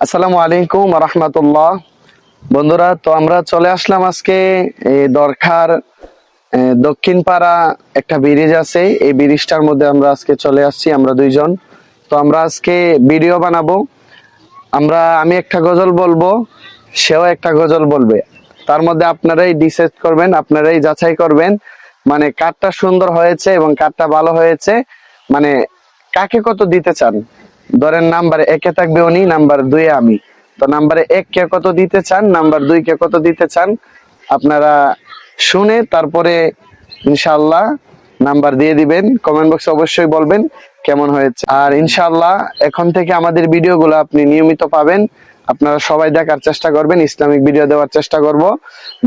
আসসালামু আলাইকুম রাহমাতুল্লাহ। বন্ধুরা, তো আমরা চলে আসলাম আজকে দরখার দক্ষিণ পাড়া একটা ব্রিজ আছে, এই ব্রিজটার মধ্যে আমরা আজকে চলে আসছি আমরা দুইজন। তো আমরা আজকে ভিডিও বানাবো। আমি একটা গজল বলবো, সেও একটা গজল বলবে। তার মধ্যে আপনারাই ডিসাইড করবেন, আপনারাই যাচাই করবেন মানে কারটা সুন্দর হয়েছে এবং কারটা ভালো হয়েছে, মানে কাকে কত দিতে চান। ধরেন নাম্বার একে থাকবে উনি, নাম্বার দুয়ে আমি। তো নাম্বারে এক কে কত দিতে চান, নাম্বার দুই কে কত দিতে চান, আপনারা শুনে তারপরে ইনশাআল্লাহ নাম্বার দিয়ে দিবেন। কমেন্ট বক্সে অবশ্যই বলবেন কেমন হয়েছে। আর ইনশাআল্লাহ এখন থেকে আমাদের ভিডিওগুলো আপনি নিয়মিত পাবেন। আপনারা সবাই দেখার চেষ্টা করবেন, ইসলামিক ভিডিও দেওয়ার চেষ্টা করব,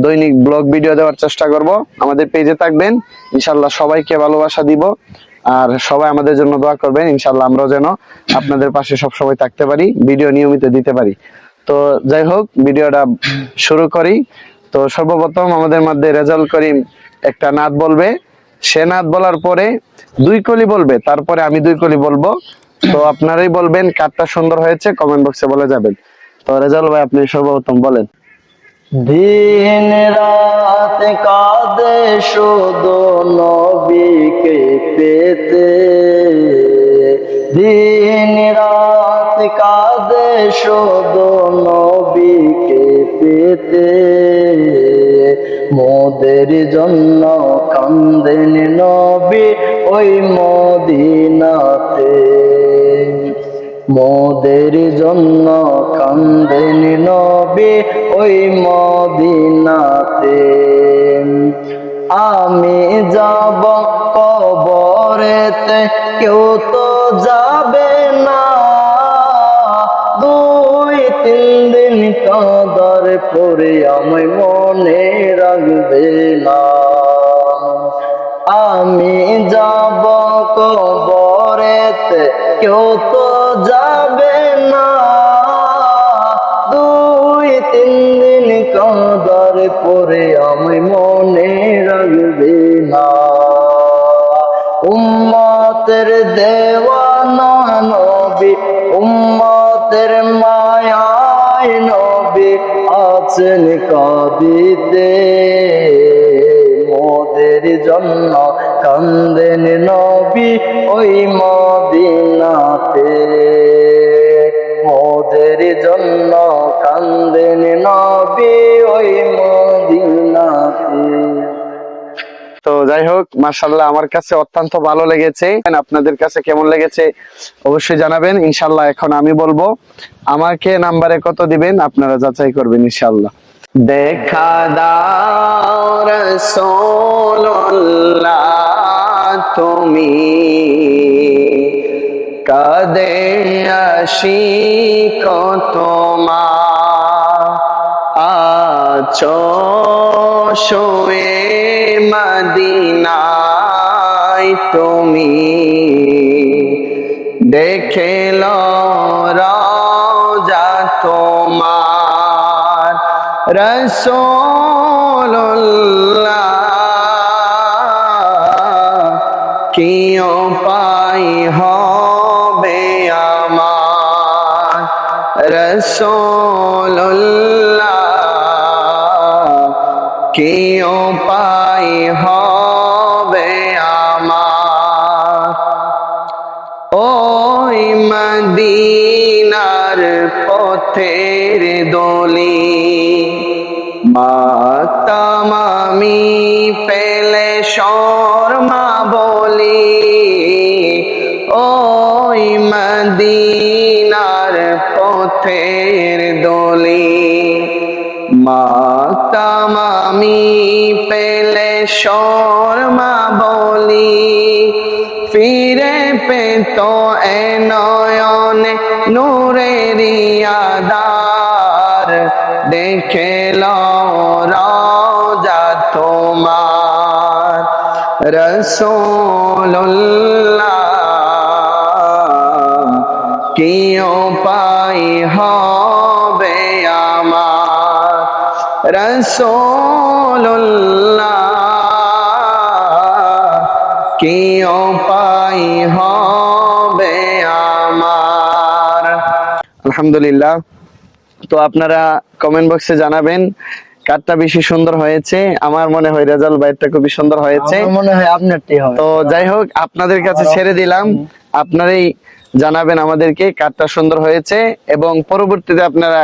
দৈনিক ব্লগ ভিডিও দেওয়ার চেষ্টা করব। আমাদের পেজে থাকবেন ইনশাআল্লাহ। সবাইকে ভালোবাসা দিব আর সবাই আমাদের জন্য দোয়া করবেন ইনশাআল্লাহ, আমরাও যেন আপনাদের পাশে সব সময় থাকতে পারি, ভিডিও নিয়মিত দিতে পারি। তো যাই হোক, ভিডিওটা শুরু করি। তো সর্বপ্রথম আমাদের মধ্যে রেজাউল করিম একটা নাত বলবে। সে নাত বলার পরে দুই কলি বলবে, তারপরে আমি দুই কলি বলবো। তো আপনারাই বলবেন কারটা সুন্দর হয়েছে, কমেন্ট বক্সে বলে যাবেন। তো রেজাউল ভাই, আপনি সর্বপ্রথম বলেন। দিন রাত কাঁদে শুধু নবীকে পেতে, দিন রাত কাঁদে শুধু নবীকে পেতে, মোদের জন্য কান্দেন নবী ওই মদিনাতে, মোদের জন্য কান্দেন নবী ওই মদিনাতে। আমি যাব কবরেতে, কেউ তো যাবে না, 2-3 দিন কাঁদার পরে আমায় মনে রাখবে না। আমি যাব কবরেতে, কেউ তো যাবে না, 2-3 দিন কাঁদার পরে আমায় মনে রাখবে না। উম্মতের দেওয়ানা নবী, উম্মতের মায়ায় নবী আছেন কাঁদিতে, মোদের জন্য কান্দেন নবী ওই মদিনাতে, মোদের জন্য কান্দেন নবী ওই মদিনাতে। তো যাই হোক, মাশাআল্লাহ আমার কাছে অত্যন্ত ভালো লেগেছে। আপনাদের কাছে কেমন লেগেছে অবশ্যই জানাবেন ইনশাআল্লাহ। এখন আমি বলবো, আমাকে নাম্বারে কত দিবেন আপনারা যাচাই করবেন ইনশাআল্লাহ। দেখা দাও রাসূলুল্লাহ, তুমি কাঁদে আশিক তোমার, আছো শুয়ে মদিনায় তুমি, দেখে লো রওজা তোমার, রাসূলুল্লাহ কি উপায় হবে আমার, রাসূলুল্লাহ কি উপায় হবে আমার। ওই মদিনার পথের দলি, মাতাম আমি পেলে শর্মা বলি, ওই মদিনার পথের দলি, মাতাম আমি পেলে শর্মা বলি, ফিরে পেত এ নয়নে নূরেরি আধার, দেখে লো রওজা তোমার, রাসূলুল্লাহ কি উপায় হবে আমার, রাসূলুল্লাহ কি উপায় হবে আমার। আলহামদুলিল্লাহ, তো আপনারা কমেন্ট বক্সে জানাবেন কারটা বেশি সুন্দর হয়েছে। আমার মনে হয় রেজাল্ট ভাইয়েরটা খুবই সুন্দর হয়েছে। আমার মনে হয় আপনারটি হবে। তো যাই হোক, আপনাদের কাছে ছেড়ে দিলাম, আপনারাই জানাবেন আমাদেরকে কারটা সুন্দর হয়েছে এবং পরবর্তীতে আপনারা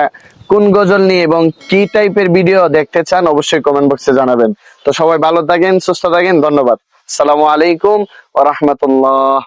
কোন গজল নিয়ে এবং কি টাইপের ভিডিও দেখতে চান অবশ্যই কমেন্ট বক্সে জানাবেন। তো সবাই ভালো থাকেন, সুস্থ থাকেন, ধন্যবাদ। আসসালামু আলাইকুম ওয়া রাহমাতুল্লাহ।